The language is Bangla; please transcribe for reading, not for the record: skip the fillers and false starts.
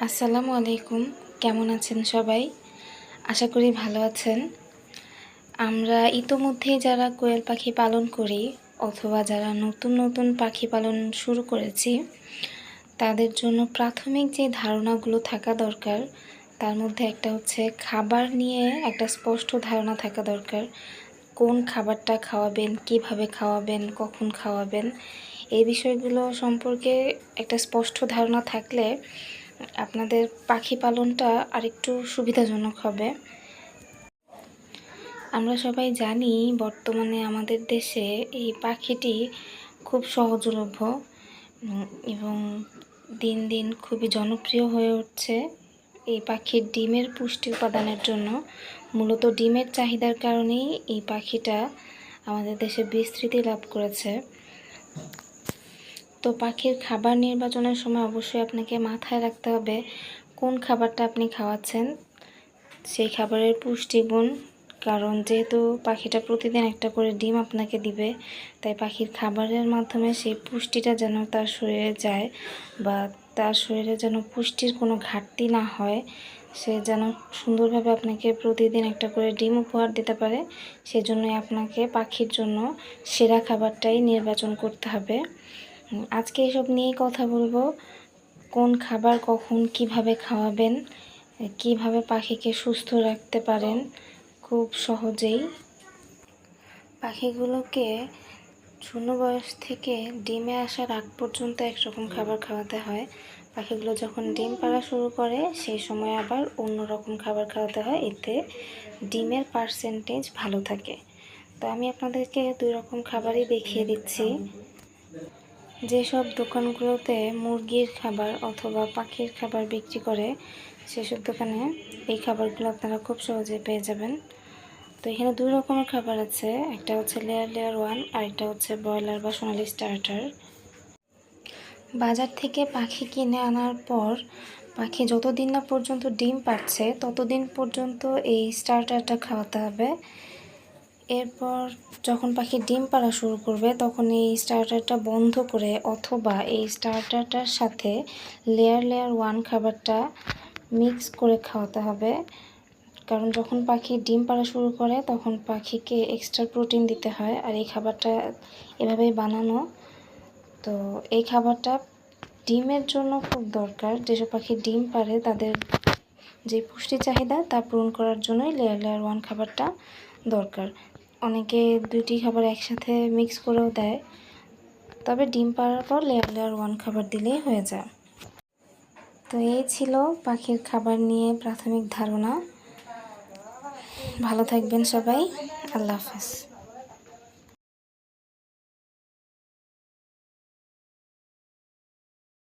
আসসালামু আলাইকুম। কেমন আছেন সবাই? আশা করি ভালো আছেন। আমরা ইতোমধ্যেই যারা কোয়েল পাখি পালন করি অথবা যারা নতুন নতুন পাখি পালন শুরু করেছি, তাদের জন্য প্রাথমিক যে ধারণাগুলো থাকা দরকার, তার মধ্যে একটা হচ্ছে খাবার নিয়ে একটা স্পষ্ট ধারণা থাকা দরকার। কোন খাবারটা খাওয়াবেন, কিভাবে খাওয়াবেন, কখন খাওয়াবেন, এই বিষয়গুলো সম্পর্কে একটা স্পষ্ট ধারণা থাকলে আপনাদের পাখি পালনটা আরেকটু সুবিধাজনক হবে। আমরা সবাই জানি বর্তমানে আমাদের দেশে এই পাখিটি খুব সহজলভ্য এবং দিন দিন খুবই জনপ্রিয় হয়ে উঠছে। এই পাখির ডিমের পুষ্টি উপাদানের জন্য, মূলত ডিমের চাহিদার কারণেই এই পাখিটা আমাদের দেশে বিস্তৃতি লাভ করেছে। তো পাখির খাবার নির্বাচনের সময় অবশ্যই আপনাকে মাথায় রাখতে হবে কোন খাবারটা আপনি খাওয়াচ্ছেন, সেই খাবারের পুষ্টিগুণ। কারণ যেহেতু পাখিটা প্রতিদিন একটা করে ডিম আপনাকে দিবে, তাই পাখির খাবারের মাধ্যমে সেই পুষ্টিটা যেন তার শরীরে যায় বা তার শরীরে যেন পুষ্টির কোনো ঘাটতি না হয়, সে যেন সুন্দরভাবে আপনাকে প্রতিদিন একটা করে ডিম উপহার দিতে পারে, সেজন্যই আপনাকে পাখির জন্য সেরা খাবারটাই নির্বাচন করতে হবে। আজকে এসব নিয়েই কথা বলবো। কোন খাবার কখন কিভাবে খাওয়াবেন, কিভাবে পাখিকে সুস্থ রাখতে পারেন খুব সহজেই। পাখিগুলোকে শূন্য বয়স থেকে ডিমে আসার আগ পর্যন্ত একরকম খাবার খাওয়াতে হয়। পাখিগুলো যখন ডিম পাড়া শুরু করে সেই সময় আবার অন্য রকম খাবার খাওয়াতে হয়, এতে ডিমের পার্সেন্টেজ ভালো থাকে। তো আমি আপনাদেরকে 2 রকম খাবারই দেখিয়ে দিচ্ছি। যেসব দোকানগুলোতে মুরগির খাবার অথবা পাখির খাবার বিক্রি করে, সেসব দোকানে এই খাবারগুলো আপনারা খুব সহজে পেয়ে যাবেন। তো এখানে 2 রকমের খাবার আছে, একটা হচ্ছে লেয়ার 1 আর একটা হচ্ছে ব্রয়লার বা সোনালি স্টার্টার। বাজার থেকে পাখি কিনে আনার পর পাখি যতদিন না পর্যন্ত ডিম পাড়ছে ততদিন পর্যন্ত এই স্টার্টারটা খাওয়াতে হবে। এরপর যখন পাখি ডিম পাড়া শুরু করবে তখন এই স্টার্টারটা বন্ধ করে অথবা এই স্টার্টারটার সাথে লেয়ার 1 খাবারটা মিক্স করে খাওয়াতে হবে। কারণ যখন পাখি ডিম পাড়া শুরু করে তখন পাখিকে এক্সট্রা প্রোটিন দিতে হয়, আর এই খাবারটা এভাবেই বানানো। তো এই খাবারটা ডিমের জন্য খুব দরকার। যেসব পাখি ডিম পাড়ে তাদের যে পুষ্টি চাহিদা তা পূরণ করার জন্যই লেয়ার 1 খাবারটা দরকার। অনেকে 2টি খাবার একসাথে মিক্স করেও দেয়, তবে ডিম পাড়ার পর লেয়ার 1 খাবার দিলেই হয়ে যায়। তো এই ছিল পাখির খাবার নিয়ে প্রাথমিক ধারণা। ভালো থাকবেন সবাই। আল্লাহ হাফেজ।